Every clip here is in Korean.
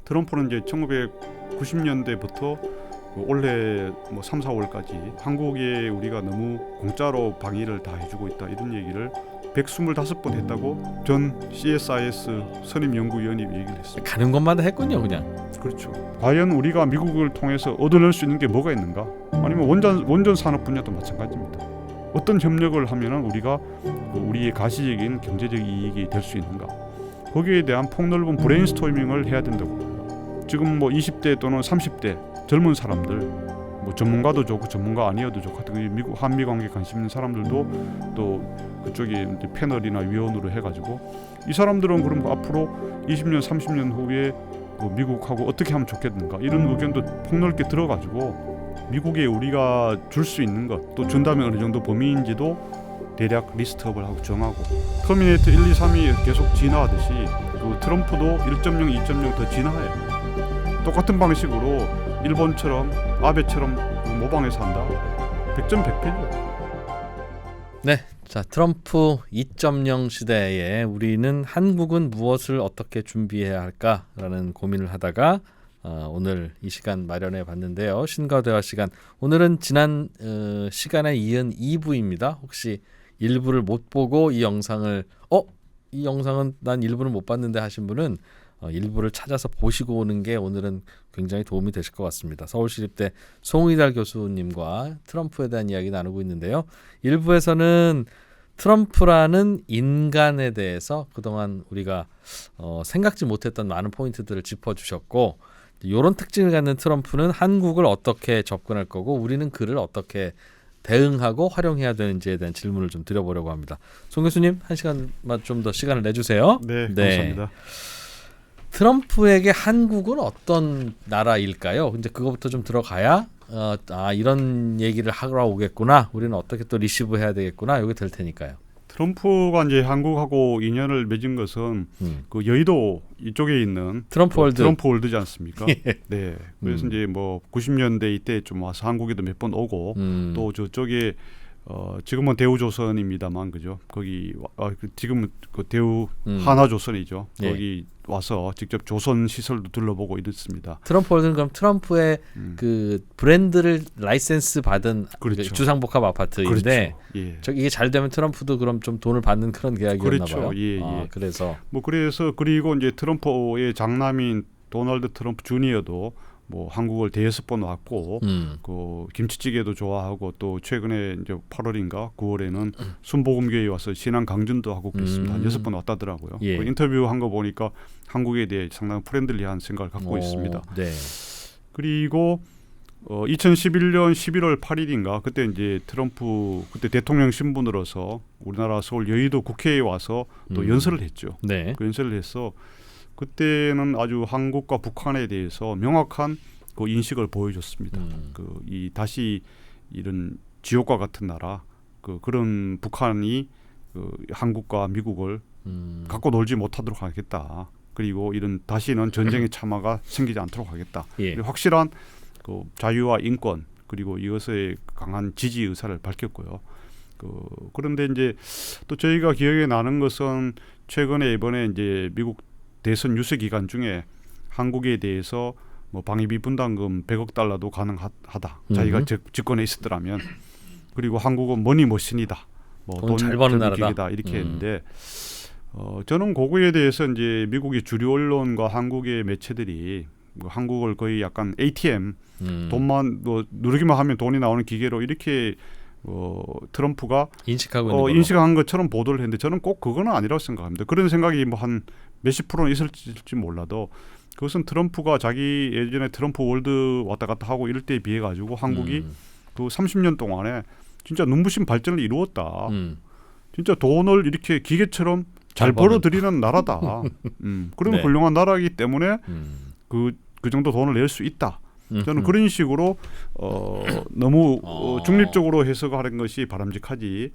트럼프는 이제 1990년대부터 올해 뭐 3, 4월까지 한국에 우리가 너무 공짜로 방위를 다 해주고 있다 이런 얘기를 125번 했다고 전 CSIS 선임연구위원이 얘기를 했습니다. 가는 곳마다 했군요, 그냥. 그렇죠. 과연 우리가 미국을 통해서 얻어낼 수 있는 게 뭐가 있는가? 아니면 원전 산업 분야도 마찬가지입니다. 어떤 협력을 하면은 우리가 우리의 가시적인 경제적 이익이 될 수 있는가? 거기에 대한 폭넓은 브레인스토밍을 해야 된다고. 지금 뭐 20대 또는 30대 젊은 사람들, 뭐 전문가도 좋고 전문가 아니어도 좋고 미국 한미 관계 관심 있는 사람들도 또 그쪽에 이제 패널이나 위원으로 해가지고 이 사람들은 그럼 앞으로 20년, 30년 후에 미국하고 어떻게 하면 좋겠는가 이런 의견도 폭넓게 들어가지고 미국에 우리가 줄 수 있는 것 또 준다면 어느 정도 범위인지도 대략 리스트업을 하고 정하고 터미네이터 1, 2, 3이 계속 진화하듯이 그 트럼프도 1.0, 2.0 더 진화해요. 똑같은 방식으로 일본처럼 아베처럼 모방해서 한다. 100점 100패죠. 네, 자 트럼프 2.0 시대에 우리는 한국은 무엇을 어떻게 준비해야 할까라는 고민을 하다가 오늘 이 시간 마련해 봤는데요. 신과 대화 시간. 오늘은 지난 시간에 이은 2부입니다. 혹시 1부를 못 보고 이 영상은 난 1부를 못 봤는데 하신 분은 1부를 찾아서 보시고 오는 게 오늘은 굉장히 도움이 되실 것 같습니다. 서울시립대 송의달 교수님과 트럼프에 대한 이야기 나누고 있는데요. 1부에서는 트럼프라는 인간에 대해서 그동안 우리가 생각지 못했던 많은 포인트들을 짚어주셨고 이런 특징을 갖는 트럼프는 한국을 어떻게 접근할 거고 우리는 그를 어떻게 대응하고 활용해야 되는지에 대한 질문을 좀 드려보려고 합니다. 송 교수님 한 시간만 좀 더 시간을 내주세요. 네, 감사합니다. 트럼프에게 한국은 어떤 나라일까요? 근데 그거부터 좀 들어가야 이런 얘기를 하러 오겠구나. 우리는 어떻게 또 리시브해야 되겠구나. 이게 될 테니까요. 트럼프가 이제 한국하고 인연을 맺은 것은 그 여의도 이쪽에 있는 트럼프 월드지 않습니까? 네. 그래서 이제 뭐 90년대 이때 좀 와서 한국에도 몇 번 오고 또 저쪽에 지금은 대우조선입니다만 그죠? 거기 지금은 그 대우 하나조선이죠. 예. 거기 와서 직접 조선 시설도 둘러보고 이랬습니다. 트럼프 월드는 그럼 트럼프의 그 브랜드를 라이센스 받은 그렇죠. 주상복합 아파트인데 그렇죠. 예. 이게 잘 되면 트럼프도 그럼 좀 돈을 받는 그런 계약이었나 그렇죠. 봐요. 예. 그래서 그리고 이제 트럼프의 장남인 도널드 트럼프 주니어도 뭐 한국을 대여섯 번 왔고 그 김치찌개도 좋아하고 또 최근에 이제 8월인가 9월에는 순복음교회에 와서 신앙 강준도 하고 그랬습니다. 한 6번 왔다더라고요. 예. 그 인터뷰 한 거 보니까 한국에 대해 상당히 프렌들리한 생각을 갖고 있습니다. 네. 그리고 2011년 11월 8일인가 그때 이제 트럼프 그때 대통령 신분으로서 우리나라 서울 여의도 국회에 와서 또 연설을 했죠. 네. 그 연설을 해서 그때는 아주 한국과 북한에 대해서 명확한 그 인식을 보여줬습니다. 이 다시 이런 지옥과 같은 나라, 그런 북한이 한국과 미국을 갖고 놀지 못하도록 하겠다. 그리고 이런 다시는 전쟁의 참화가 생기지 않도록 하겠다. 예. 확실한 그 자유와 인권 그리고 이것에 강한 지지 의사를 밝혔고요. 그런데 이제 또 저희가 기억에 나는 것은 최근에 이번에 이제 미국 대선 유세 기간 중에 한국에 대해서 뭐 방위비 분담금 100억 달러도 가능하다. 자기가 집권에 있었더라면 그리고 한국은 머니 머신이다. 뭐 돈 잘 버는 나라다. 이렇게 했는데 저는 그거에 대해서 이제 미국의 주류 언론과 한국의 매체들이 한국을 거의 약간 ATM 돈만 누르기만 하면 돈이 나오는 기계로 이렇게 트럼프가 인식한 것처럼 보도를 했는데 저는 꼭 그건 아니라고 생각합니다. 그런 생각이 뭐 한 몇십 프로는 있을지 몰라도 그것은 트럼프가 자기 예전에 트럼프 월드 왔다 갔다 하고 이럴 때에 비해 가지고 한국이 그 30년 동안에 진짜 눈부신 발전을 이루었다. 진짜 돈을 이렇게 기계처럼 잘 벌어들이는 나라다. 그런 네. 훌륭한 나라이기 때문에 그 정도 돈을 낼 수 있다. 저는 그런 식으로 너무 중립적으로 해석하는 것이 바람직하지.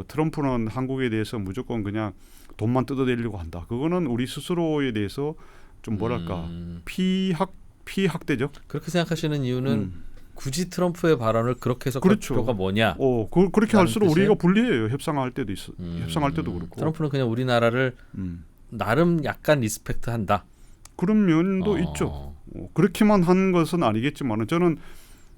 트럼프는 한국에 대해서 무조건 그냥 돈만 뜯어내려고 한다. 그거는 우리 스스로에 대해서 좀 뭐랄까 피학대적. 그렇게 생각하시는 이유는 굳이 트럼프의 발언을 그렇게 해석할 그렇죠. 필요가 뭐냐? 그렇게 할수록 뜻이에요? 우리가 불리해요. 협상할 때도 협상할 때도 그렇고. 트럼프는 그냥 우리나라를 나름 약간 리스펙트한다. 그런 면도 있죠. 그렇게만 한 것은 아니겠지만 저는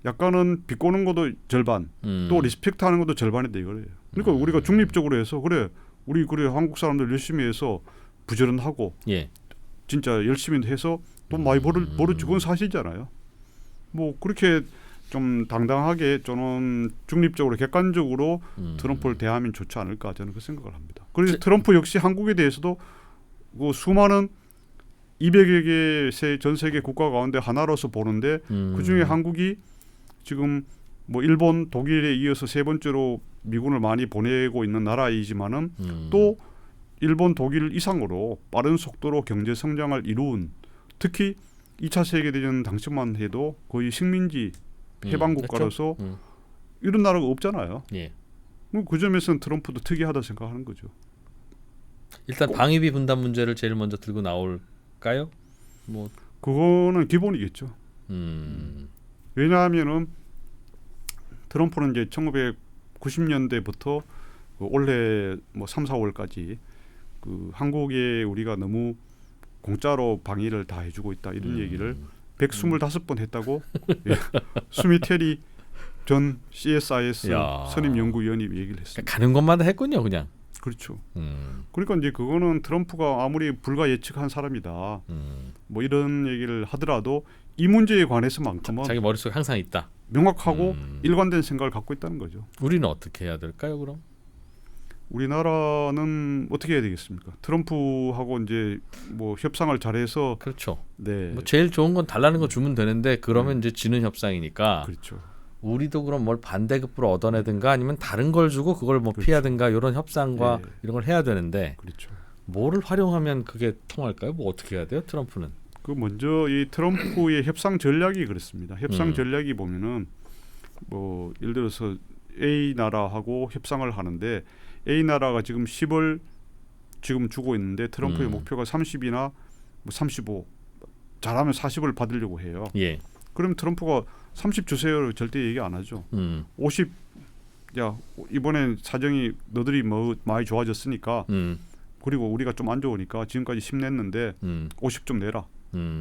약간은 비꼬는 것도 절반, 또 리스펙트하는 것도 절반이다 이거예요. 그러니까 우리가 중립적으로 해서 그래 우리 그래 한국 사람들 열심히 해서 부지런하고 예. 진짜 열심히 해서 돈 많이 벌었지 그건 사실이잖아요. 뭐 그렇게 좀 당당하게 저는 중립적으로 객관적으로 트럼프를 대하면 좋지 않을까 저는 그 생각을 합니다. 그래서 트럼프 역시 한국에 대해서도 그 수많은 200여 개 전 세계 국가 가운데 하나로서 보는데 그중에 한국이 지금 뭐 일본, 독일에 이어서 세 번째로 미군을 많이 보내고 있는 나라이지만은 또 일본, 독일 이상으로 빠른 속도로 경제 성장을 이룬 특히 2차 세계대전 당시만 해도 거의 식민지 해방 국가로서 그렇죠? 이런 나라가 없잖아요. 예. 그 점에서는 트럼프도 특이하다 생각하는 거죠. 일단 방위비 분담 문제를 제일 먼저 들고 나올까요? 뭐 그거는 기본이겠죠. 왜냐하면은 트럼프는 이제 1990년대부터 그 올해 뭐 3, 4월까지 그 한국에 우리가 너무 공짜로 방위를 다 해주고 있다 이런 얘기를 125번 했다고 예. 수미테리 전 CSIS 야. 선임 연구위원이 얘기를 했습니다. 가는 것마다 했군요, 그냥. 그렇죠. 그러니까 이제 그거는 트럼프가 아무리 불가 예측한 사람이다. 뭐 이런 얘기를 하더라도 이 문제에 관해서만큼은 자기 머릿속에 항상 있다. 명확하고 일관된 생각을 갖고 있다는 거죠. 우리는 어떻게 해야 될까요, 그럼? 우리나라는 어떻게 해야 되겠습니까? 트럼프하고 이제 뭐 협상을 잘해서 그렇죠. 네. 뭐 제일 좋은 건 달라는 거 주면 되는데 그러면 이제 지는 협상이니까. 그렇죠. 우리도 그럼 뭘 반대급부로 얻어내든가 아니면 다른 걸 주고 그걸 뭐 그렇죠. 피하든가 이런 협상과 네. 이런 걸 해야 되는데 그렇죠. 뭐를 활용하면 그게 통할까요? 뭐 어떻게 해야 돼요, 트럼프는? 그 먼저 이 트럼프의 협상 전략이 그렇습니다. 협상 전략이 보면은 뭐 예를 들어서 A 나라하고 협상을 하는데 A 나라가 지금 10을 지금 주고 있는데 트럼프의 목표가 30이나 뭐 35 잘하면 40을 받으려고 해요. 예. 그럼 트럼프가 30 주세요 절대 얘기 안 하죠. 50 야 이번엔 사정이 너들이 뭐 많이 좋아졌으니까 그리고 우리가 좀 안 좋으니까 지금까지 10 냈는데 50 좀 내라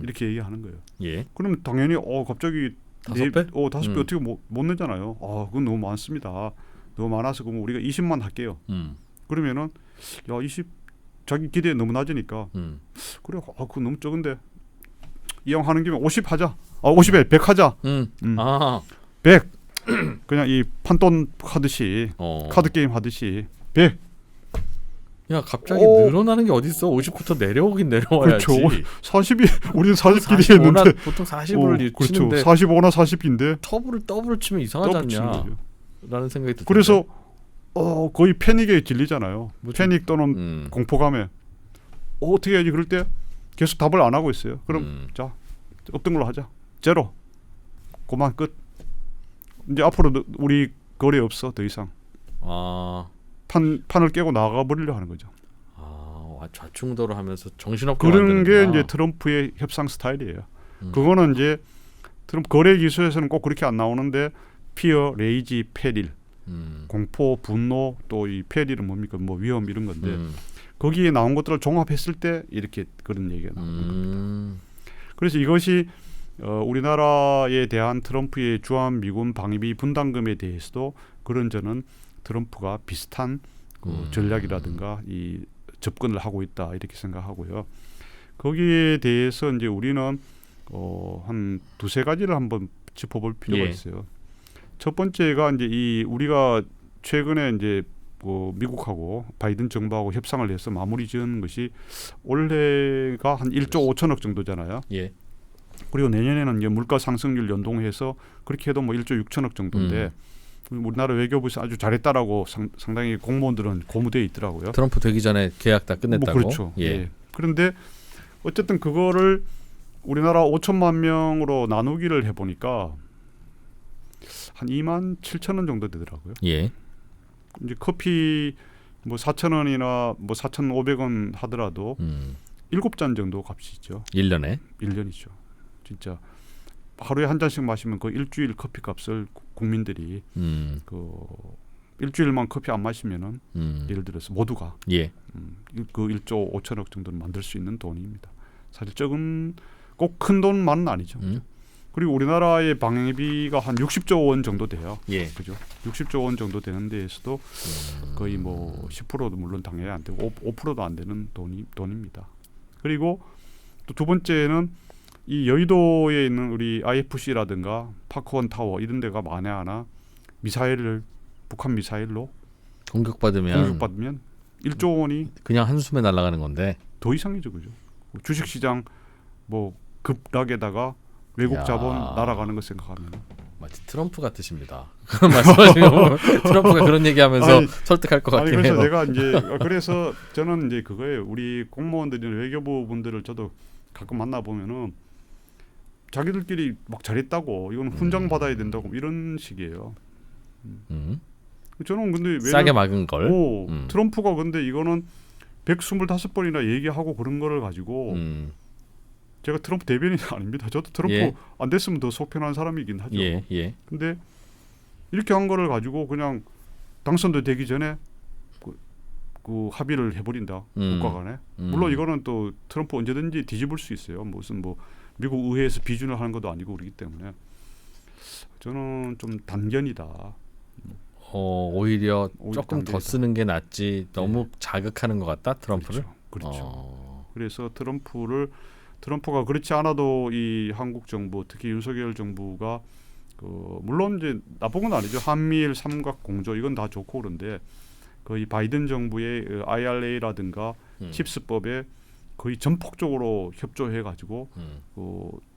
이렇게 얘기하는 거예요. 예. 그럼 당연히 갑자기 5배? 5배 어떻게 못 내잖아요. 그건 너무 많습니다. 너무 많아서 그럼 우리가 20만 할게요. 그러면은 야 20 자기 기대에 너무 낮으니까 그래 그건 너무 적은데 이왕 하는 김에 50 하자. 50에 100 하자. 100 그냥 이 판돈 하듯이 카드 게임 하듯이 100 야 갑자기 늘어나는 게 어디 있어? 50부터 내려오긴 내려와야지. 그렇죠. 40이 우리는 40끼리 했는데 보통 40을 그렇죠. 치는데 45나 40인데 터블을 더블 치면 이상하지 않냐? 라는 생각이 들어요. 그래서 거의 패닉에 질리잖아요. 패닉 또는 공포감에 어떻게 해야지 그럴 때 계속 답을 안 하고 있어요. 그럼 자 없던 걸로 하자. 제로. 그만 끝. 이제 앞으로 우리 거래 없어 더 이상. 판을 깨고 나가 버리려 하는 거죠. 좌충우돌을 하면서 정신없게 그런 게 만드는구나. 이제 트럼프의 협상 스타일이에요. 그거는 이제 트럼프 거래 기술에서는 꼭 그렇게 안 나오는데 피어, 레이지, 페릴, 공포, 분노 또 이 페릴은 뭡니까? 뭐 위험 이런 건데 거기에 나온 것들을 종합했을 때 이렇게 그런 얘기가 나오는 겁니다. 그래서 이것이 우리나라에 대한 트럼프의 주한 미군 방위비 분담금에 대해서도 그런 저는 트럼프가 비슷한 그 전략이라든가 이 접근을 하고 있다 이렇게 생각하고요. 거기에 대해서 이제 우리는 한 두세 가지를 한번 짚어볼 필요가 있어요. 첫 번째가 이제 이 우리가 최근에 이제 미국하고 바이든 정부하고 협상을 해서 마무리 지은 것이 올해가 한 1조 5천억 정도잖아요. 예. 그리고 내년에는 이제 물가 상승률 연동해서 그렇게 해도 뭐 1조 6천억 정도인데 우리나라 외교부에서 아주 잘했다라고 상당히 공무원들은 고무되어 있더라고요. 트럼프 되기 전에 계약 다 끝냈다고. 그렇죠. 예. 그런데 어쨌든 그거를 우리나라 5천만 명으로 나누기를 해보니까 한 2만 7천 원 정도 되더라고요. 예. 이제 커피 뭐 4,000원이나 뭐 4,500원 하더라도 7잔 정도 값이죠. 1년에. 1년이죠. 진짜 하루에 한 잔씩 마시면 그 일주일 커피 값을 국민들이 그 일주일만 커피 안 마시면은 예를 들어서 모두가 예. 그 1조 5천억 정도는 만들 수 있는 돈입니다. 사실 적은 꼭 큰 돈만은 아니죠. 그리고 우리나라의 방위비가 한 60조 원 정도 돼요. 예. 그죠? 60조 원 정도 되는 데에서도 거의 뭐 10%도 물론 당연히 안 되고 5%도 안 되는 돈입니다. 그리고 또 두 번째는 이 여의도에 있는 우리 IFC라든가 파크원 타워 이런 데가 만에 하나 미사일을 북한 미사일로 공격받으면 1조 원이 그냥 한숨에 날아가는 건데. 더 이상이죠, 그죠? 주식시장 뭐 급락에다가 외국 야. 자본 날아가는 거 생각하면 마치 트럼프 같으십니다. 말씀하신 거 트럼프가 그런 얘기하면서 아니, 설득할 것 같긴 그래서 해요. 제가 이제 그래서 저는 이제 그거예요. 우리 공무원들이나 외교부 분들을 저도 가끔 만나 보면은 자기들끼리 막 잘했다고 이건 훈장 받아야 된다고 이런 식이에요. 저는 근데 싸게 막은 걸. 트럼프가 근데 이거는 125번이나 얘기하고 그런 거를 가지고 제가 트럼프 대변인이 아닙니다. 저도 트럼프 예. 안 됐으면 더 속편한 사람이긴 하죠. 예, 예. 근데 이렇게 한 거를 가지고 그냥 당선도 되기 전에 그 합의를 해버린다. 국가 간에. 물론 이거는 또 트럼프 언제든지 뒤집을 수 있어요. 무슨 뭐 미국 의회에서 비준을 하는 것도 아니고 그렇기 때문에 저는 좀 단견이다. 오히려 조금 단계이다. 더 쓰는 게 낫지 너무 자극하는 것 같다 트럼프를. 그렇죠. 그래서 트럼프가 그렇지 않아도 이 한국 정부 특히 윤석열 정부가 물론 이제 나쁜 건 아니죠. 한미일 삼각 공조 이건 다 좋고 그런데 거의 바이든 정부의 IRA라든가 칩스법에 거의 전폭적으로 협조해가지고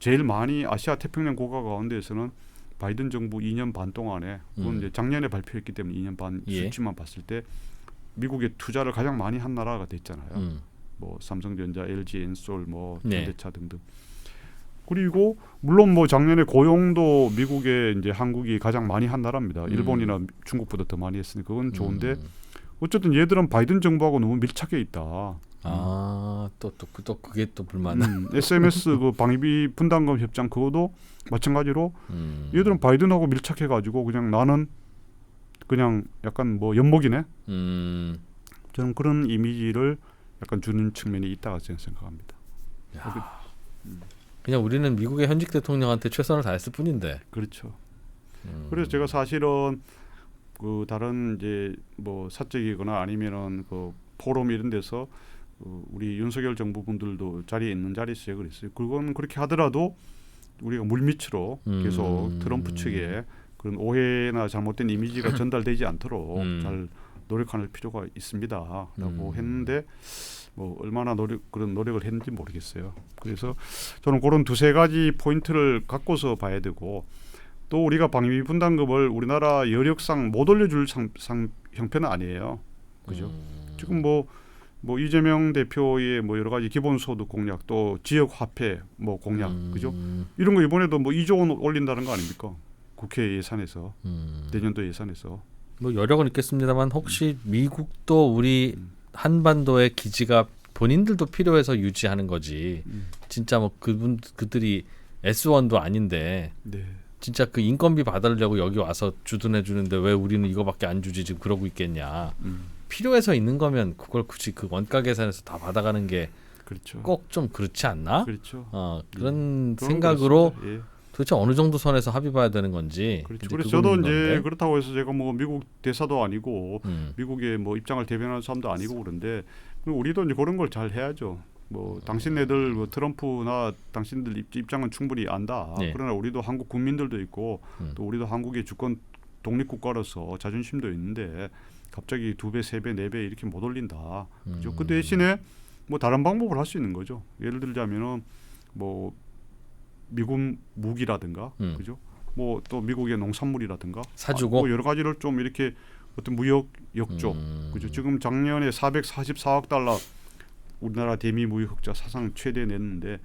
제일 많이 아시아 태평양 국가 가운데에서는 바이든 정부 2년 반 동안에 그건 이제 작년에 발표했기 때문에 2년 반 수치만 봤을 때 미국의 투자를 가장 많이 한 나라가 됐잖아요. 뭐 삼성전자, LG, 엔솔, 뭐 현대차 등등. 그리고 물론 뭐 작년에 고용도 미국에 이제 한국이 가장 많이 한 나라입니다. 일본이나 중국보다 더 많이 했으니 그건 좋은데 어쨌든 얘들은 바이든 정부하고 너무 밀착해 있다. 또 그게 또 불만. SMS 그 방위비 분담금 협정 그거도 마찬가지로 얘들은 바이든하고 밀착해 가지고 그냥 나는 그냥 약간 뭐 연목이네. 저는 그런 이미지를 약간 주는 측면이 있다고 저는 생각합니다. 그냥 우리는 미국의 현직 대통령한테 최선을 다했을 뿐인데. 그렇죠. 그래서 제가 사실은 그 다른 이제 뭐 사적이거나 아니면은 그 포럼 이런 데서 우리 윤석열 정부 분들도 자리에 있는 자리에서 제가 그랬어요. 그건 그렇게 하더라도 우리가 물밑으로 계속 트럼프 측에 그런 오해나 잘못된 이미지가 전달되지 않도록 잘 노력할 필요가 있습니다라고 했는데 뭐 얼마나 그런 노력을 했는지 모르겠어요. 그래서 저는 그런 두세 가지 포인트를 갖고서 봐야 되고 또 우리가 방위비 분담금을 우리나라 여력상 못 올려줄 형편은 아니에요. 그죠? 지금 뭐 이재명 대표의 뭐 여러 가지 기본소득 공약 또 지역 화폐 뭐 공약 그죠? 이런 거 이번에도 뭐 2조 원 올린다는 거 아닙니까? 국회 예산에서 내년도 예산에서 뭐 여력은 있겠습니다만 혹시 미국도 우리 한반도의 기지가 본인들도 필요해서 유지하는 거지. 진짜 뭐 그들이 S1도 아닌데 진짜 그 인건비 받으려고 여기 와서 주둔해 주는데 왜 우리는 이거밖에 안 주지 지금 그러고 있겠냐. 필요해서 있는 거면 그걸 굳이 그 원가 계산에서 다 받아가는 게 꼭 좀 그렇지 않나? 그렇죠. 그런 생각으로 예. 도대체 어느 정도 선에서 합의 봐야 되는 건지. 그렇죠. 그래서 저도 이제 그렇다고 해서 제가 뭐 미국 대사도 아니고 미국의 뭐 입장을 대변하는 사람도 아니고 그런데 우리도 이제 그런 걸 잘 해야죠. 뭐 당신네들 뭐 트럼프나 당신들 입장은 충분히 안다. 그러나 우리도 한국 국민들도 있고 또 우리도 한국의 주권 독립국가로서 자존심도 있는데 갑자기 2배, 3배, 4배 이렇게 못 올린다. 그죠? 그 대신에 뭐 다른 방법을 할 수 있는 거죠. 예를 들자면은 뭐 미국 무기라든가, 그죠? 뭐 또 미국의 농산물이라든가 사주고 뭐 여러 가지를 좀 이렇게 어떤 무역 역조, 그죠? 지금 작년에 444억 달러 우리나라 대미 무역 흑자 사상 최대 냈는데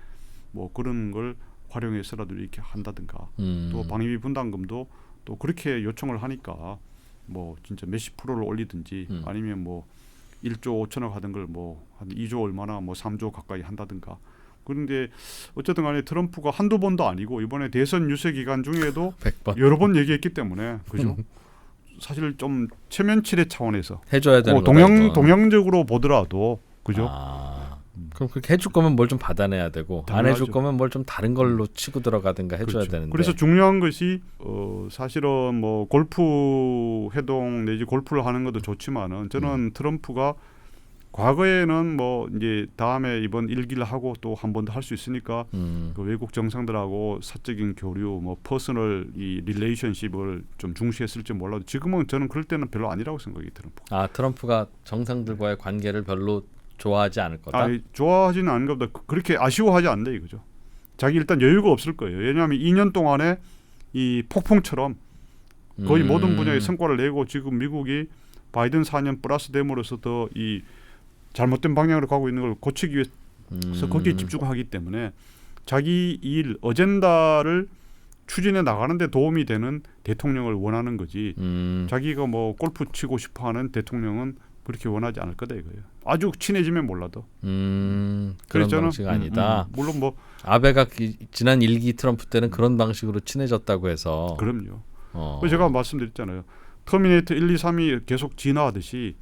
뭐 그런 걸 활용해서라도 이렇게 한다든가, 또 방위비 분담금도 또 그렇게 요청을 하니까 뭐 진짜 몇십 프로를 올리든지 아니면 뭐 1조 5천억 하던 걸 뭐 한 2조 얼마나 뭐 3조 가까이 한다든가. 그런데 어쨌든 간에 트럼프가 한두 번도 아니고 이번에 대선 유세 기간 중에도 100번. 여러 번 얘기했기 때문에 그죠? 사실 좀 체면치레 차원에서 해줘야 되는 동양적으로 보더라도 그죠? 그럼 그렇게 해줄 거면 뭘 좀 받아내야 되고 안 당연하죠. 해줄 거면 뭘 좀 다른 걸로 치고 들어가든가 해줘야 그렇죠. 되는데. 그래서 중요한 것이 사실은 뭐 골프 회동 내지 골프를 하는 것도 좋지만은 저는 트럼프가 과거에는 뭐 이제 다음에 이번 일기를 하고 또 한 번 더 할 수 있으니까 그 외국 정상들하고 사적인 교류, 뭐 퍼스널 이 릴레이션십을 좀 중시했을지 몰라도 지금은 저는 그럴 때는 별로 아니라고 생각이 트럼프. 트럼프가 정상들과의 관계를 별로 좋아하지 않을 거다. 좋아하지는 않은 것보다 그렇게 아쉬워하지 않는다 이거죠. 자기 일단 여유가 없을 거예요. 왜냐하면 2년 동안에 이 폭풍처럼 거의 모든 분야의 성과를 내고 지금 미국이 바이든 4년 플러스 됨으로써 더 이 잘못된 방향으로 가고 있는 걸 고치기 위해서 거기에 집중하기 때문에 자기 일 어젠다를 추진해 나가는 데 도움이 되는 대통령을 원하는 거지. 자기가 뭐 골프 치고 싶어하는 대통령은 그렇게 원하지 않을 거다 이거예요. 아주 친해지면 몰라도. 그런 방식 아니다. 물론 뭐 아베가 지난 1기 트럼프 때는 그런 방식으로 친해졌다고 해서. 그럼요. 제가 말씀드렸잖아요. 터미네이터 1, 2, 3이 계속 진화하듯이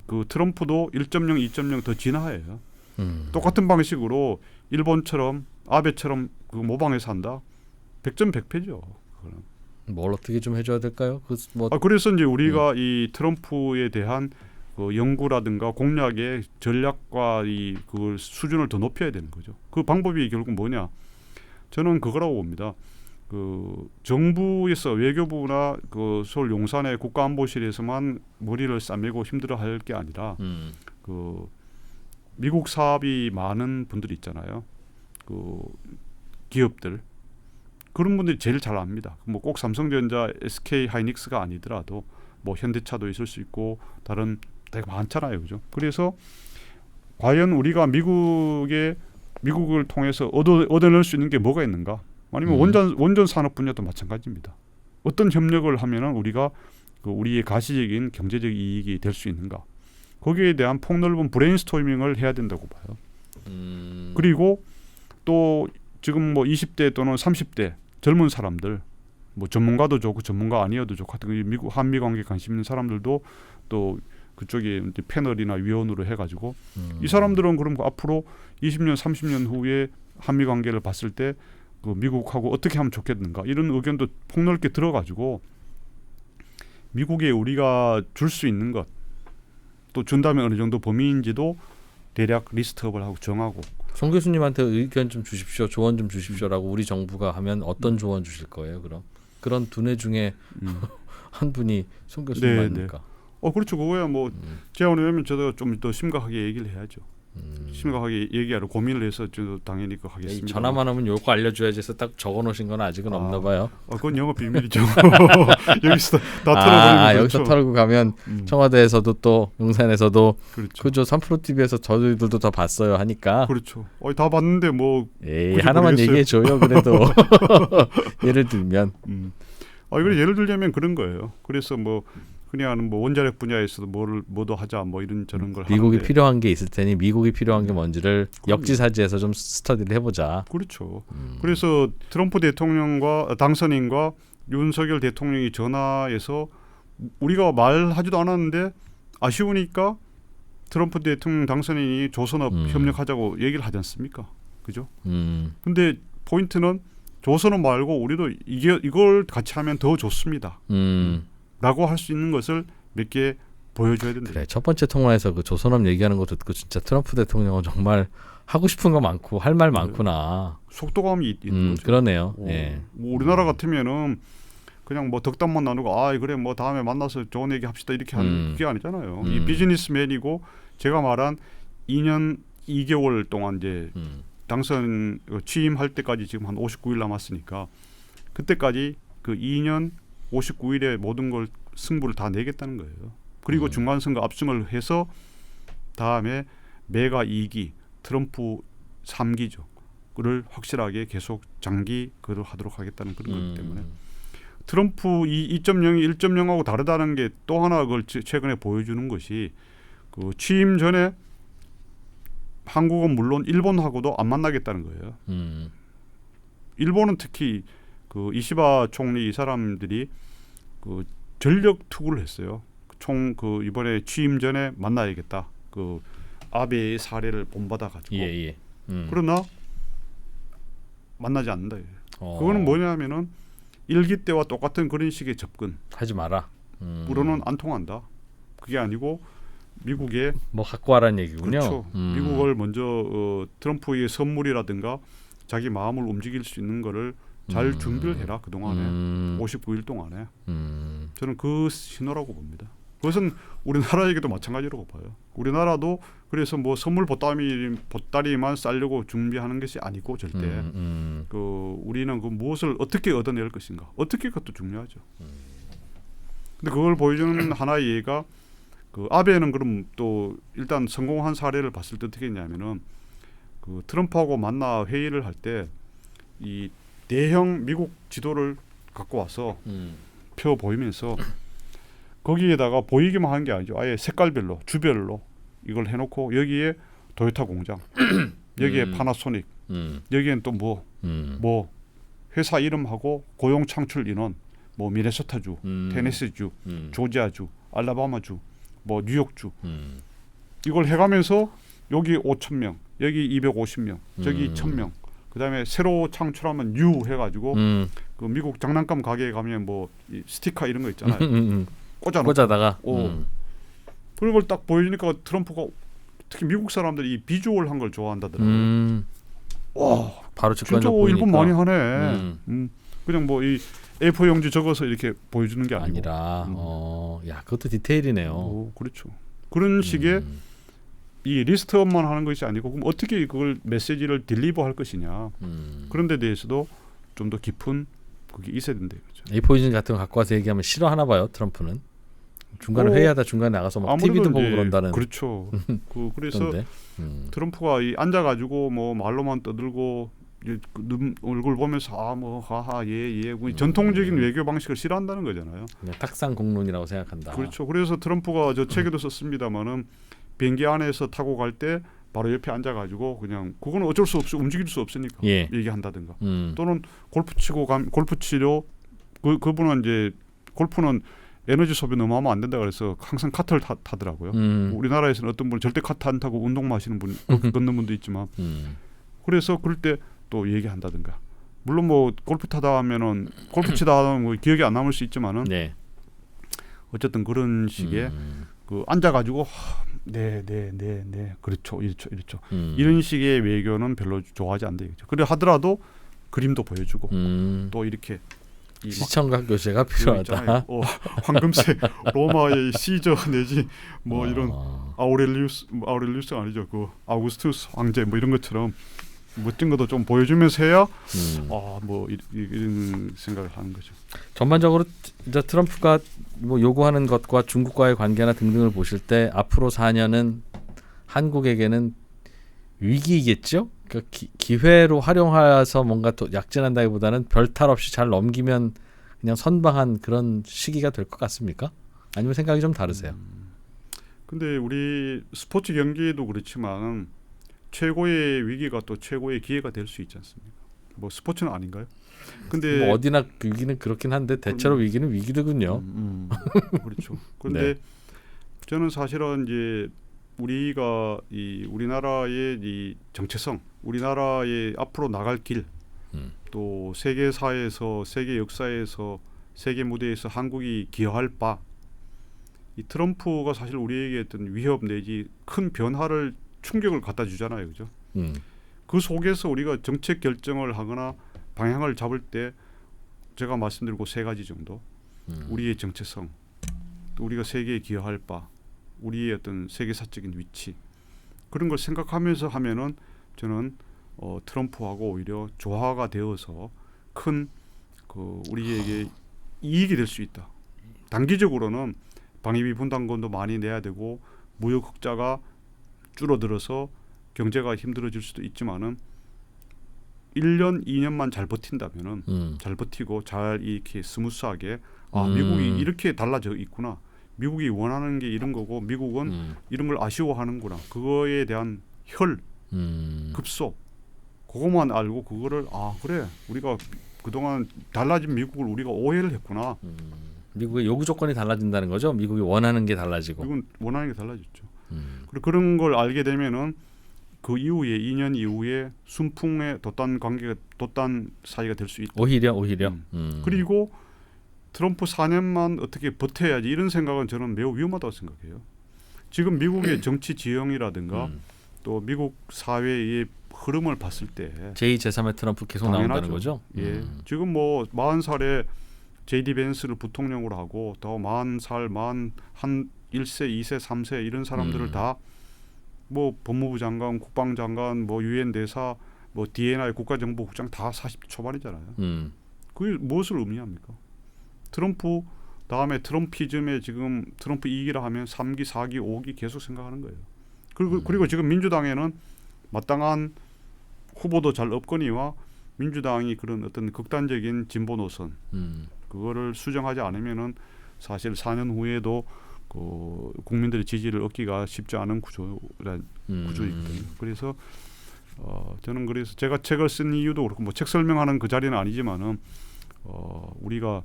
그 트럼프도 1.0, 2.0 더 진화해요. 똑같은 방식으로 일본처럼 아베처럼 그 모방해서 한다. 100점 100패죠. 뭘 어떻게 좀 해줘야 될까요? 그래서 이제 우리가 이 트럼프에 대한 그 연구라든가 공략의 전략과 그 수준을 더 높여야 되는 거죠. 그 방법이 결국 뭐냐? 저는 그거라고 봅니다. 그 정부에서 외교부나 그 서울 용산의 국가안보실에서만 머리를 싸매고 힘들어할 게 아니라 그 미국 사업이 많은 분들이 있잖아요. 그 기업들 그런 분들이 제일 잘 압니다. 뭐 꼭 삼성전자, SK 하이닉스가 아니더라도 뭐 현대차도 있을 수 있고 다른 되게 많잖아요, 그죠? 그래서 과연 우리가 미국을 통해서 얻어낼 수 있는 게 뭐가 있는가? 아니면 원전 산업 분야도 마찬가지입니다. 어떤 협력을 하면은 우리가 우리의 가시적인 경제적 이익이 될 수 있는가? 거기에 대한 폭넓은 브레인스토밍을 해야 된다고 봐요. 그리고 또 지금 뭐 20대 또는 30대 젊은 사람들, 뭐 전문가도 좋고 전문가 아니어도 좋고 하여튼 미국 한미 관계 관심 있는 사람들도 또 그쪽에 이제 패널이나 위원으로 해가지고 이 사람들은 그럼 앞으로 20년, 30년 후에 한미 관계를 봤을 때 그 미국하고 어떻게 하면 좋겠는가 이런 의견도 폭넓게 들어가지고 미국에 우리가 줄 수 있는 것 또 준다면 어느 정도 범위인지도 대략 리스트업을 하고 정하고. 송 교수님한테 의견 좀 주십시오, 조언 좀 주십시오라고 우리 정부가 하면 어떤 조언 주실 거예요? 그럼 그런 두뇌 중에 한 분이 송 교수님 아닙니까? 그렇죠. 그거야 뭐 제안을 하면 저도 좀 더 심각하게 얘기를 해야죠. 심각하게 얘기하러 고민을 해서 저도 당연히 그거 하겠습니다. 전화만 하면 요거 알려줘야지 해서 딱 적어놓으신 건 아직은 없나 봐요. 그건 영업 비밀이죠. 여기서 다 털어버리면 여기서 털고 가면 청와대에서도 또 용산에서도 그렇죠. 그죠. 3프로 TV에서 저희들도 다 봤어요 하니까. 그렇죠. 다 봤는데 뭐 하나만 얘기해줘요. 그래도 예를 들면 이걸 예를 들자면 그런 거예요. 그래서 뭐 그냥 뭐 원자력 분야에서도 뭐도 하자 뭐 이런 저런 걸 미국이 하는데. 필요한 게 있을 테니 미국이 필요한 게 뭔지를 역지사지해서 좀 스터디를 해보자. 그렇죠. 그래서 트럼프 대통령과 당선인과 윤석열 대통령이 전화해서 우리가 말하지도 않았는데 아쉬우니까 트럼프 대통령 당선인이 조선업 협력하자고 얘기를 하지 않습니까? 그죠? 근데 포인트는 조선업 말고 우리도 이걸 같이 하면 더 좋습니다. 라고 할 수 있는 것을 몇 개 보여줘야 된다. 그래, 첫 번째 통화에서 그 조선업 얘기하는 거 듣고 진짜 트럼프 대통령은 정말 하고 싶은 거 많고 할 말 많구나. 속도감이 있는 거죠. 그러네요. 뭐 우리나라 같으면은 그냥 뭐 덕담만 나누고 그래 뭐 다음에 만나서 좋은 얘기 합시다 이렇게 하는 그게 아니잖아요. 이 비즈니스맨이고 제가 말한 2년 2개월 동안 이제 당선 취임할 때까지 지금 한 59일 남았으니까 그때까지 그 2년 59일에 모든 걸 승부를 다 내겠다는 거예요. 그리고 중간선거 압승을 해서 다음에 메가 2기, 트럼프 3기죠. 그를 확실하게 계속 장기 그걸 하도록 하겠다는 그런 거기 때문에 트럼프 2.0이 1.0하고 다르다는 게 또 하나 그걸 최근에 보여주는 것이 그 취임 전에 한국은 물론 일본하고도 안 만나겠다는 거예요. 일본은 특히 그 이시바 총리 이 사람들이 그 전력 투구를 했어요. 이번에 취임 전에 만나야겠다. 그 아베의 사례를 본받아 가지고 예. 그러나 만나지 않는다. 그거는 뭐냐면은 일기 때와 똑같은 그런 식의 접근. 하지 마라. 우로는 안 통한다. 그게 아니고 미국의 뭐 갖고 와라는 얘기군요. 그렇죠. 미국을 먼저 트럼프의 선물이라든가 자기 마음을 움직일 수 있는 거를 잘 준비를 해라. 그동안에 59일 동안에. 저는 그 신호라고 봅니다. 그것은 우리나라에게도 마찬가지라고 봐요. 우리나라도 그래서 뭐 선물 보따리만 싸려고 준비하는 것이 아니고 절대 그 우리는 그 무엇을 어떻게 얻어낼 것인가. 어떻게 그것도 중요하죠. 근데 그걸 보여주는 하나의 예가 그 아베는 그럼 또 일단 성공한 사례를 봤을 때 어떻게 했냐면은 그 트럼프하고 만나 회의를 할 때 이 대형 미국 지도를 갖고 와서 펴 보이면서 거기에다가 보이기만 한 게 아니죠. 아예 색깔별로 주별로 이걸 해놓고 여기에 도요타 공장, 여기에 파나소닉, 여기엔 또 뭐 회사 이름하고 고용 창출 인원, 뭐 미네소타주, 테네시주, 조지아주, 알라바마주, 뭐 뉴욕주 이걸 해가면서 여기 5,000명, 여기 250명, 저기 1,000명. 그다음에 새로 창출하면 뉴 해가지고 그 미국 장난감 가게에 가면 뭐 이 스티커 이런 거 있잖아요. 꽂아다가. 그런 걸 딱 보여주니까 트럼프가 특히 미국 사람들이 이 비주얼한 걸 좋아한다더라고요. 와, 바로 진짜 직관적으로 일본 많이 보이니까. 하네. 그냥 뭐 이 A4 용지 적어서 이렇게 보여주는 게 아니고. 아니라. 야, 그것도 디테일이네요. 그렇죠. 그런 식의 이 리스트업만 하는 것이 아니고 그럼 어떻게 그걸 메시지를 딜리버할 것이냐. 그런 데 대해서도 좀 더 깊은 그게 있어야 된다 이거죠. A4 같은 거 갖고 와서 얘기하면 싫어하나 봐요. 트럼프는. 중간에 회의하다 중간에 나가서 막 TV도 보고 그런다는. 그렇죠. 그래서 그런데. 트럼프가 앉아가지고 뭐 말로만 떠들고 얼굴 보면서 뭐 하하 예 전통적인 외교 방식을 싫어한다는 거잖아요. 그냥 탁상 공론이라고 생각한다. 그렇죠. 그래서 트럼프가 저 책에도 썼습니다마는 비행기 안에서 타고 갈 때 바로 옆에 앉아가지고 그냥 그거는 어쩔 수 없이 움직일 수 없으니까 얘기한다든가 또는 골프 치료 그분은 이제 골프는 에너지 소비 너무 하면 안 된다 그래서 항상 카트를 타더라고요. 우리나라에서는 어떤 분은 절대 카트 안 타고 운동만 하시는 분 걷는 분도 있지만 그래서 그럴 때 또 얘기한다든가 물론 뭐 골프 타다 하면은 골프 치다 하면 뭐 기억이 안 남을 수 있지만은 어쨌든 그런 식의 그 앉아가지고 네 그렇죠 이렇죠 이런 식의 외교는 별로 좋아하지 않는다 이거죠. 그래 하더라도 그림도 보여주고 또 이렇게 시청각 교체가 필요하다. 황금색 로마의 시저 내지 뭐 이런 아우렐리우스가 아니죠. 그 아우구스투스 황제 뭐 이런 것처럼 멋진 것도 좀 보여주면서 해야 뭐 이런 생각을 하는 거죠. 전반적으로 이제 트럼프가 뭐 요구하는 것과 중국과의 관계나 등등을 보실 때 앞으로 4년은 한국에게는 위기이겠죠. 그러니까 기회로 활용해서 뭔가 또 약진한다기보다는 별탈 없이 잘 넘기면 그냥 선방한 그런 시기가 될 것 같습니까? 아니면 생각이 좀 다르세요? 근데 우리 스포츠 경기도 그렇지만 최고의 위기가 또 최고의 기회가 될 수 있지 않습니까? 뭐 스포츠는 아닌가요? 근데 뭐 어디나 위기는 그렇긴 한데 대체로 위기는 위기더군요. 그렇죠. 그런데 저는 사실은 이제 우리가 우리나라의 이 정체성, 우리나라의 앞으로 나갈 길, 또 세계사에서 세계 역사에서 세계 무대에서 한국이 기여할 바, 이 트럼프가 사실 우리에게 어떤 위협 내지 큰 변화를 충격을 갖다 주잖아요, 그죠? 그 속에서 우리가 정책 결정을 하거나 방향을 잡을 때 제가 말씀드리고 3가지 정도, 우리의 정체성, 또 우리가 세계에 기여할 바, 우리의 어떤 세계사적인 위치 그런 걸 생각하면서 하면은 저는 트럼프하고 오히려 조화가 되어서 큰 그 우리에게 이익이 될 수 있다. 단기적으로는 방위비 분담금도 많이 내야 되고 무역 흑자가 줄어들어서 경제가 힘들어질 수도 있지만은 1년, 2년만 잘 버틴다면은 잘 버티고 잘 이렇게 스무스하게 미국이 이렇게 달라져 있구나. 미국이 원하는 게 이런 거고 미국은 이런 걸 아쉬워하는구나. 그거에 대한 급소 그것만 알고 그거를 그래 우리가 그동안 달라진 미국을 우리가 오해를 했구나. 미국의 요구 조건이 달라진다는 거죠. 미국이 원하는 게 달라지고. 미국은 원하는 게 달라졌죠. 그리고 그런 걸 알게 되면은 그 이후에 2년 이후에 순풍의 돛단 관계가 돛단 사이가 될 수 있다. 오히려. 그리고 트럼프 4년만 어떻게 버텨야지 이런 생각은 저는 매우 위험하다고 생각해요. 지금 미국의 정치 지형이라든가 또 미국 사회의 흐름을 봤을 때 제2, 제3의 트럼프 계속 당연하죠. 나온다는 거죠? 예. 지금 뭐 40살에 JD 벤스를 부통령으로 하고 더 40살, 한 1세, 2세, 3세 이런 사람들을 다 뭐 법무부 장관, 국방장관, 뭐 유엔 대사, 뭐 DNI 국가정보국장 다 40 초반이잖아요. 그게 무엇을 의미합니까? 트럼프 다음에 트럼피즘에 지금 트럼프 2기라 하면 3기, 4기, 5기 계속 생각하는 거예요. 그리고 지금 민주당에는 마땅한 후보도 잘 없거니와 민주당이 그런 어떤 극단적인 진보 노선 그거를 수정하지 않으면은 사실 4년 후에도 그 국민들의 지지를 얻기가 쉽지 않은 구조이거든요. 그래서 저는 그래서 제가 책을 쓴 이유도 그렇고 뭐 책 설명하는 그 자리는 아니지만은 우리가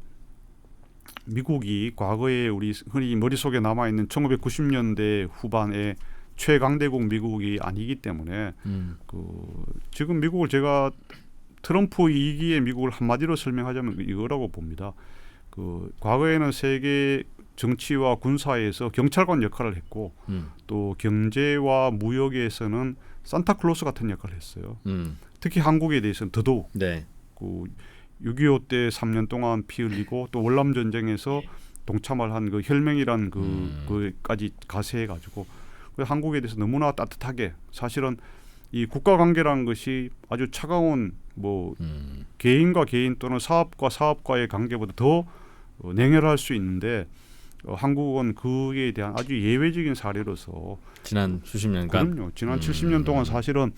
미국이 과거에 우리 흔히 머릿속에 남아 있는 1990년대 후반에 최강대국 미국이 아니기 때문에 지금 미국을 제가 트럼프 2기의 미국을 한마디로 설명하자면 이거라고 봅니다. 과거에는 세계 정치와 군사에서 경찰관 역할을 했고 또 경제와 무역에서는 산타클로스 같은 역할을 했어요. 특히 한국에 대해서는 더더욱 네. 6.25 때 3년 동안 피 흘리고 또 월남 전쟁에서 동참을 한 그 혈맹이란 그까지 가세해가지고 한국에 대해서 너무나 따뜻하게 사실은 이 국가관계라는 것이 아주 차가운 뭐 개인과 개인 또는 사업과 사업과의 관계보다 더 냉혈할 수 있는데 한국은 그에 대한 아주 예외적인 사례로서 지난 수십 년간 그럼요. 지난 70년 동안 사실은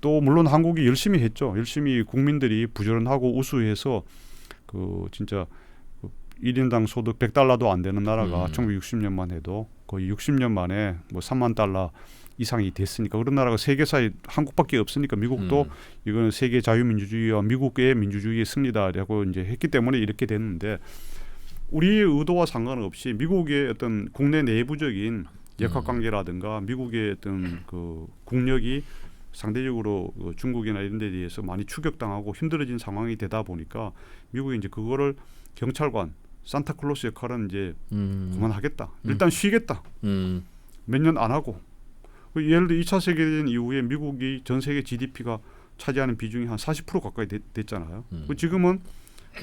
또 물론 한국이 열심히 했죠. 열심히 국민들이 부지런하고 우수해서 진짜 1인당 소득 $100도 안 되는 나라가 1960년만 해도 거의 60년 만에 뭐 3만 달러 이상이 됐으니까 그런 나라가 세계사에 한국밖에 없으니까 미국도 이거는 세계 자유민주주의와 미국의 민주주의의 승리다라고 이제 했기 때문에 이렇게 됐는데 우리의 의도와 상관없이 미국의 어떤 국내 내부적인 역학관계라든가 미국의 어떤 그 국력이 상대적으로 중국이나 이런 데 대해서 많이 추격당하고 힘들어진 상황이 되다 보니까 미국이 이제 그거를 경찰관 산타클로스 역할은 이제 그만하겠다. 일단 쉬겠다. 몇 년 안 하고. 예를 들어 2차 세계대전 이후에 미국이 전 세계 GDP가 차지하는 비중이 한 40% 가까이 됐잖아요. 지금은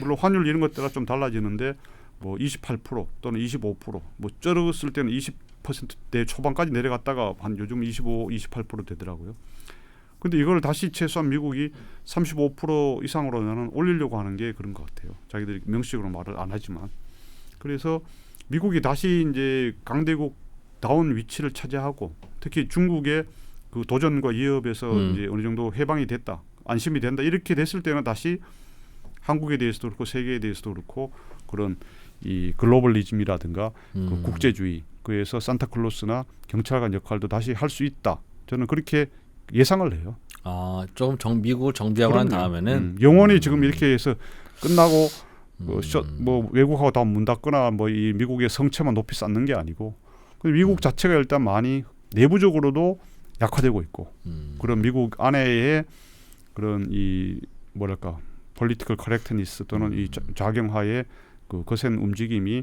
물론 환율 이런 것 따라 좀 달라지는데 뭐 28% 또는 25%뭐 쩔었을 때는 20%대 초반까지 내려갔다가 한 요즘 25, 28% 되더라고요. 근데 이걸 다시 최소한 미국이 35% 이상으로는 올리려고 하는 게 그런 것 같아요. 자기들이 명식으로 말을 안 하지만. 그래서 미국이 다시 이제 강대국다운 위치를 차지하고 특히 중국의 그 도전과 위협에서 이제 어느 정도 해방이 됐다. 안심이 된다. 이렇게 됐을 때는 다시 한국에 대해서도 그렇고 세계에 대해서도 그렇고 그런 이 글로벌리즘이라든가 그 국제주의 그에서 산타클로스나 경찰관 역할도 다시 할 수 있다. 저는 그렇게 예상을 해요. 조금 미국을 정비하고 난 다음에는 영원히 지금 이렇게 해서 끝나고 뭐 외국하고 다 문 닫거나 뭐 이 미국의 성체만 높이 쌓는 게 아니고 미국 자체가 일단 많이 내부적으로도 약화되고 있고 그런 미국 안에의 그런 이 뭐랄까 political correctness 또는 이 좌경화의 그 거센 움직임이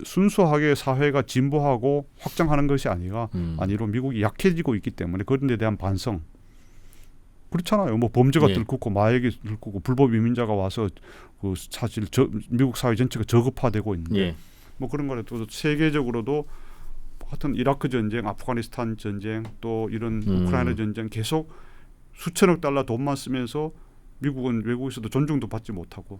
순수하게 사회가 진보하고 확장하는 것이 아니로 미국이 약해지고 있기 때문에 그런 데 대한 반성 그렇잖아요. 뭐 범죄가 들끓고 마약이 들끓고 불법 이민자가 와서 그 사실 미국 사회 전체가 저급화되고 있는데 뭐 그런 거를 또 세계적으로도 하여튼 이라크 전쟁, 아프가니스탄 전쟁 또 이런 우크라이나 전쟁 계속 수천억 달러 돈만 쓰면서 미국은 외국에서도 존중도 받지 못하고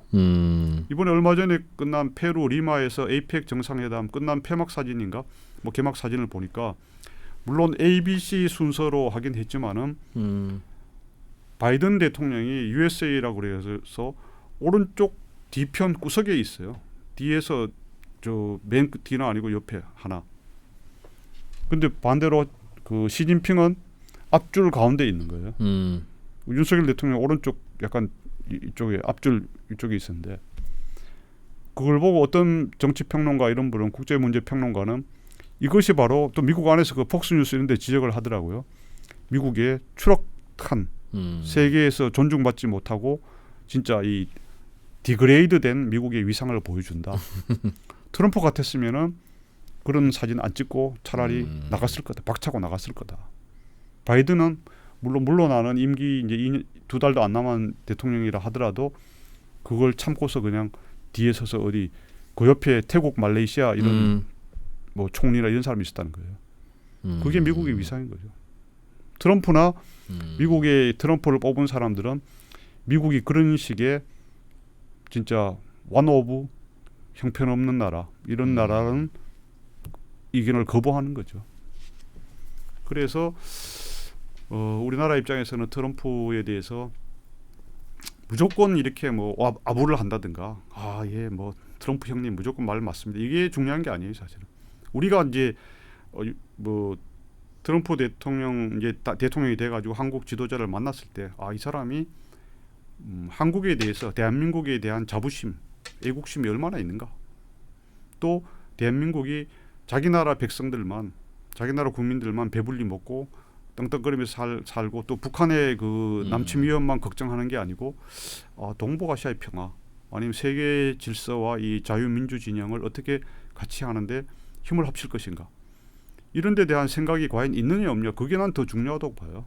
이번에 얼마 전에 끝난 페루 리마에서 에이펙 정상회담 끝난 폐막 사진인가 뭐 개막 사진을 보니까 물론 ABC 순서로 하긴 했지만은 바이든 대통령이 USA라고 그래서 오른쪽 뒤편 구석에 있어요. 뒤에서 저 맨 뒤는 아니고 옆에 하나. 근데 반대로 그 시진핑은 앞줄 가운데 있는 거예요. 윤석열 대통령 오른쪽 약간 이쪽에 앞줄 이쪽에 있었는데 그걸 보고 어떤 정치평론가 이런 분은 국제문제평론가는 이것이 바로 또 미국 안에서 그 폭스뉴스 이런 데 지적을 하더라고요. 미국의 추락한 세계에서 존중받지 못하고 진짜 이 디그레이드된 미국의 위상을 보여준다. 트럼프 같았으면은 그런 사진 안 찍고 차라리 나갔을 거다. 박차고 나갔을 거다. 바이든은 물론 물러나는 임기 이제 2달도 안 남은 대통령이라 하더라도 그걸 참고서 그냥 뒤에 서서 어디 그 옆에 태국, 말레이시아 이런 뭐 총리나 이런 사람이 있었다는 거예요. 그게 미국의 위상인 거죠. 트럼프나 미국의 트럼프를 뽑은 사람들은 미국이 그런 식의 진짜 원 오브 형편없는 나라 이런 나라는 이견을 거부하는 거죠. 그래서 우리나라 입장에서는 트럼프에 대해서 무조건 이렇게 뭐 아부를 한다든가 뭐 트럼프 형님 무조건 말 맞습니다. 이게 중요한 게 아니에요, 사실은. 우리가 이제 뭐 트럼프 대통령 이제 대통령이 돼가지고 한국 지도자를 만났을 때 이 사람이 한국에 대해서 대한민국에 대한 자부심, 애국심이 얼마나 있는가. 또 대한민국이 자기 나라 백성들만, 자기 나라 국민들만 배불리 먹고 떵떵거리면서 살고 또 북한의 그 남침 위협만 걱정하는 게 아니고 동북아시아의 평화 아니면 세계 질서와 이 자유민주 진영을 어떻게 같이 하는데 힘을 합칠 것인가. 이런 데 대한 생각이 과연 있느냐 없느냐 그게 난 더 중요하다고 봐요.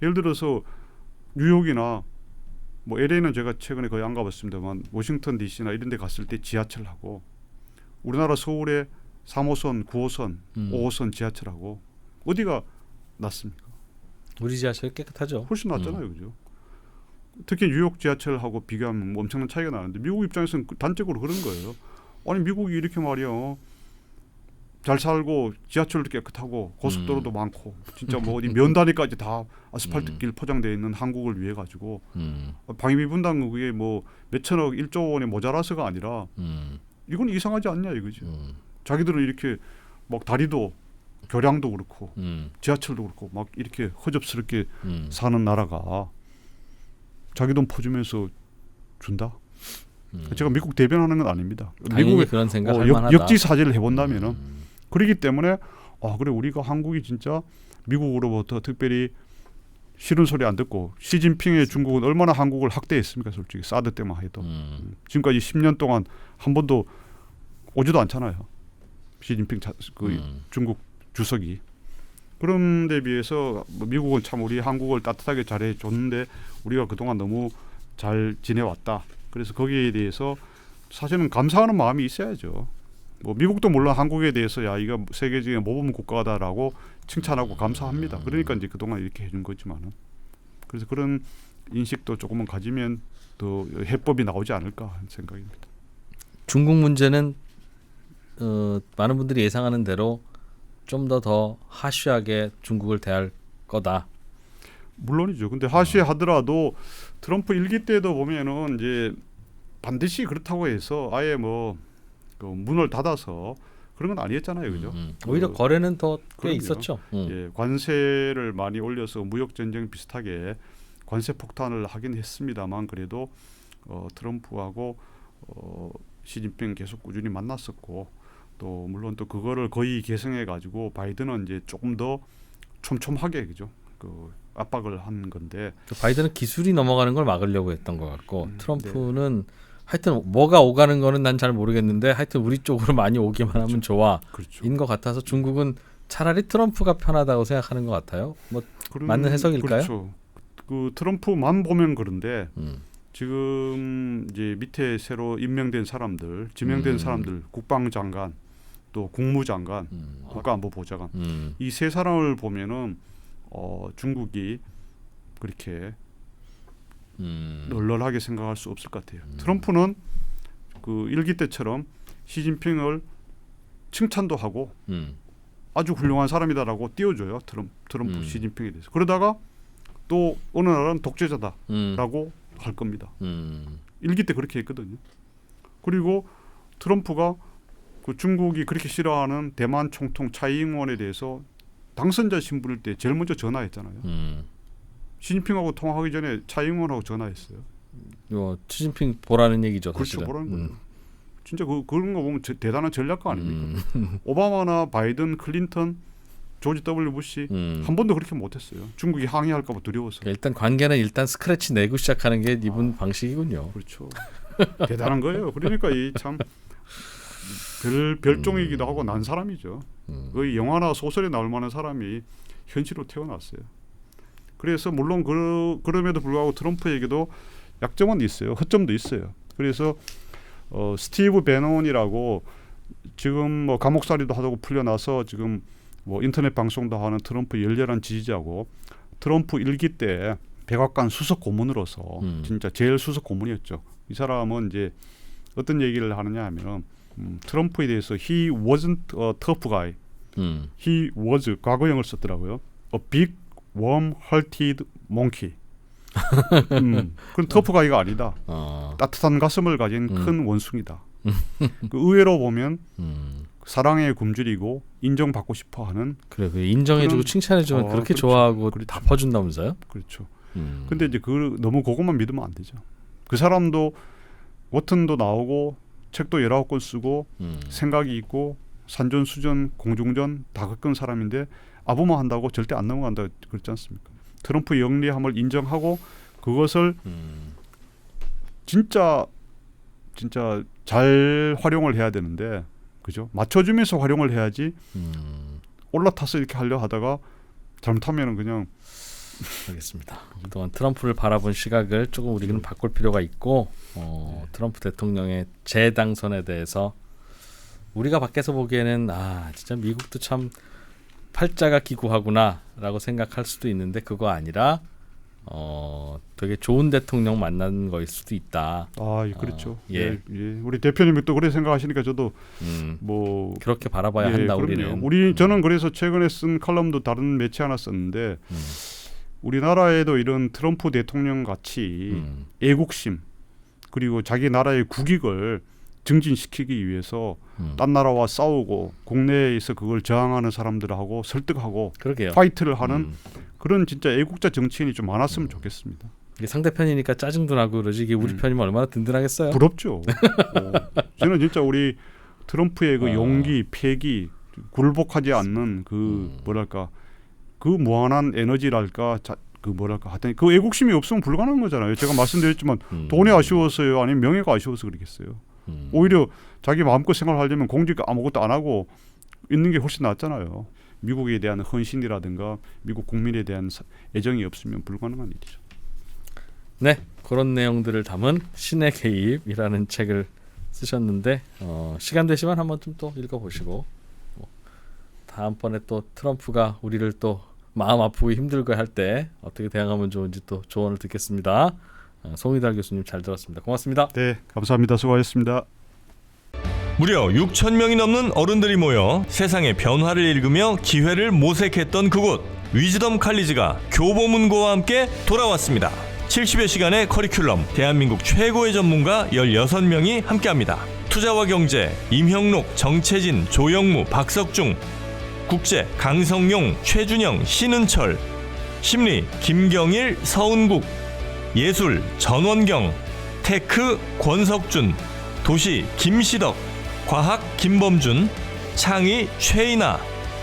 예를 들어서 뉴욕이나 뭐 LA는 제가 최근에 거의 안 가봤습니다만 워싱턴 DC나 이런 데 갔을 때 지하철하고 우리나라 서울의 3호선, 9호선, 5호선 지하철하고 어디가 낫습니까? 우리 지하철 깨끗하죠. 훨씬 낫잖아요. 그죠? 특히 뉴욕 지하철하고 비교하면 뭐 엄청난 차이가 나는데 미국 입장에서는 단적으로 그런 거예요. 아니 미국이 이렇게 말이야 잘 살고 지하철도 깨끗하고 고속도로도 많고 진짜 뭐 어디 면 단위까지 다 아스팔트 길 포장되어 있는 한국을 위해 가지고 방위비 분담금 그게 뭐 몇천억 1조 원에 모자라서가 아니라 이건 이상하지 않냐 이거죠. 자기들은 이렇게 막 다리도 교량도 그렇고 지하철도 그렇고 막 이렇게 허접스럽게 사는 나라가 자기 돈 퍼주면서 준다. 제가 미국 대변하는 건 아닙니다. 미국의 그런 생각할 만하다. 역지사지를 해본다면은 그렇기 때문에 그래 우리가 한국이 진짜 미국으로부터 특별히 싫은 소리 안 듣고 시진핑의 중국은 얼마나 한국을 학대했습니까? 솔직히 사드 때만 해도 지금까지 10년 동안 한 번도 오지도 않잖아요. 시진핑 중국 주석이. 그런 데 비해서 미국은 참 우리 한국을 따뜻하게 잘해줬는데 우리가 그동안 너무 잘 지내왔다. 그래서 거기에 대해서 사실은 감사하는 마음이 있어야죠. 뭐 미국도 물론 한국에 대해서 이거 세계적인 모범 국가다라고 칭찬하고 감사합니다. 그러니까 이제 그동안 이렇게 해준 거지만은 그래서 그런 인식도 조금은 가지면 더 해법이 나오지 않을까 하는 생각입니다. 중국 문제는 많은 분들이 예상하는 대로 좀 더 하쉬하게 중국을 대할 거다. 물론이죠. 근데 하쉬하더라도 트럼프 일기 때도 보면은 이제 반드시 그렇다고 해서 아예 뭐 그 문을 닫아서 그런 건 아니었잖아요, 그죠? 오히려 거래는 더 꽤 있었죠. 예, 관세를 많이 올려서 무역 전쟁 비슷하게 관세 폭탄을 하긴 했습니다만 그래도 트럼프하고 시진핑 계속 꾸준히 만났었고 또 물론 또 그거를 거의 계승해 가지고 바이든은 이제 조금 더 촘촘하게 그죠? 그 압박을 한 건데 바이든은 기술이 넘어가는 걸 막으려고 했던 것 같고 트럼프는 하여튼 뭐가 오가는 거는 난 잘 모르겠는데 하여튼 우리 쪽으로 많이 오기만 하면 좋아. 그렇죠. 인 것 같아서 중국은 차라리 트럼프가 편하다고 생각하는 것 같아요. 뭐 맞는 해석일까요? 그렇죠. 그 트럼프만 보면 그런데 지금 이제 밑에 새로 임명된 사람들, 지명된 사람들, 국방장관, 또 국무장관, 국가안보보좌관 이 세 사람을 보면은 중국이 그렇게 널널하게 생각할 수 없을 것 같아요. 트럼프는 그 일기 때처럼 시진핑을 칭찬도 하고 아주 훌륭한 사람이다라고 띄워줘요. 트럼프 시진핑에 대해서. 그러다가 또 어느 나라는 독재자다라고 할 겁니다. 일기 때 그렇게 했거든요. 그리고 트럼프가 그 중국이 그렇게 싫어하는 대만 총통 차이잉원에 대해서 당선자 신분일 때 제일 먼저 전화했잖아요. 시진핑하고 통화하기 전에 차이잉원하고 전화했어요. 시진핑 보라는 얘기죠. 그렇죠. 사실은. 보라는 거예요. 진짜 그런 거 보면 대단한 전략가 아닙니까? 오바마나 바이든, 클린턴, 조지 W 부시 한 번도 그렇게 못했어요. 중국이 항의할까 봐 두려워서. 일단 관계는 일단 스크래치 내고 시작하는 게 이분 방식이군요. 그렇죠. 대단한 거예요. 그러니까 이 참 별종이기도 하고 난 사람이죠. 거의 영화나 소설에 나올 만한 사람이 현실로 태어났어요. 그래서 물론 그럼에도 불구하고 트럼프에게도 약점은 있어요. 허점도 있어요. 그래서 스티브 배논이라고 지금 뭐 감옥살이도 하고 풀려나서 지금 뭐 인터넷 방송도 하는 트럼프 열렬한 지지자고 트럼프 일기 때 백악관 수석 고문으로서 진짜 제일 수석 고문이었죠. 이 사람은 이제 어떤 얘기를 하느냐 하면 트럼프에 대해서 he wasn't a tough guy. he was 과거형을 썼더라고요. a big warm-hearted monkey. 그건 터프 가이가 아니다. 따뜻한 가슴을 가진 큰 원숭이다. 그 의외로 보면 사랑의 굶주리고 인정받고 싶어하는. 그래, 인정해주고 칭찬해주면 그렇게 그렇죠. 좋아하고 그렇죠. 다 퍼준다면서요? 그렇죠. 근데 이제 너무 그것만 믿으면 안 되죠. 그 사람도 워튼도 나오고 책도 19권 쓰고 생각이 있고 산전수전 공중전 다 겪은 사람인데 아부만 한다고 절대 안 넘어간다 그랬지 않습니까? 트럼프의 영리함을 인정하고 그것을 진짜 잘 활용을 해야 되는데, 그죠? 맞춰주면서 활용을 해야지. 올라타서 이렇게 하려 하다가 잘못하면은 그냥. 알겠습니다. 그동안 트럼프를 바라본 시각을 조금 우리는 바꿀 필요가 있고 트럼프 대통령의 재당선에 대해서 우리가 밖에서 보기에는 진짜 미국도 참 팔자가 기구하구나라고 생각할 수도 있는데 그거 아니라 되게 좋은 대통령 만난 거일 수도 있다. 그렇죠. 예. 우리 대표님이 또 그렇게 생각하시니까 저도 뭐 그렇게 바라봐야 한다. 그럼요. 우리는. 저는 그래서 최근에 쓴 칼럼도 다른 매체 하나 썼는데 우리나라에도 이런 트럼프 대통령 같이 애국심 그리고 자기 나라의 국익을 증진시키기 위해서 딴 나라와 싸우고 국내에서 그걸 저항하는 사람들하고 설득하고 그러게요. 파이트를 하는 그런 진짜 애국자 정치인이 좀 많았으면 좋겠습니다. 이게 상대편이니까 짜증도 나고 그러지 이게 우리 편이면 얼마나 든든하겠어요. 부럽죠. 저는 진짜 우리 트럼프의 그 용기, 패기, 굴복하지 않는 그 뭐랄까 그 무한한 에너지랄까 하여튼 그 애국심이 없으면 불가능한 거잖아요. 제가 말씀드렸지만 돈이 아쉬워서요, 아니면 명예가 아쉬워서 그러겠어요. 오히려 자기 마음껏 생활하려면 공직 아무것도 안 하고 있는 게 훨씬 낫잖아요. 미국에 대한 헌신이라든가 미국 국민에 대한 애정이 없으면 불가능한 일이죠. 네, 그런 내용들을 담은 신의 개입이라는 책을 쓰셨는데 시간 되시면 한번 좀 또 읽어보시고 다음번에 또 트럼프가 우리를 또 마음 아프고 힘들고 할 때 어떻게 대응하면 좋은지 또 조언을 듣겠습니다. 송희달 교수님 잘 들었습니다. 고맙습니다. 네, 감사합니다. 수고하셨습니다. 무려 6,000명이 넘는 어른들이 모여 세상의 변화를 읽으며 기회를 모색했던 그곳 위즈덤 칼리지가 교보문고와 함께 돌아왔습니다. 70여 시간의 커리큘럼, 대한민국 최고의 전문가 16명이 함께합니다. 투자와 경제, 임형록, 정채진, 조영무, 박석중, 국제, 강성용, 최준영, 신은철, 심리, 김경일, 서은국, 예술, 전원경, 테크, 권석준, 도시, 김시덕, 과학, 김범준, 창의, 최인아,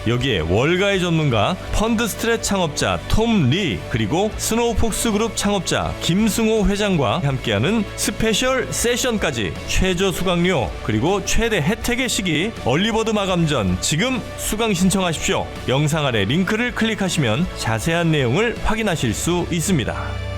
여기에 월가의 전문가, 펀드스트랩 창업자 톰 리, 그리고 스노우폭스 그룹 창업자 김승호 회장과 함께하는 스페셜 세션까지 최저 수강료 그리고 최대 혜택의 시기 얼리버드 마감 전 지금 수강 신청하십시오. 영상 아래 링크를 클릭하시면 자세한 내용을 확인하실 수 있습니다.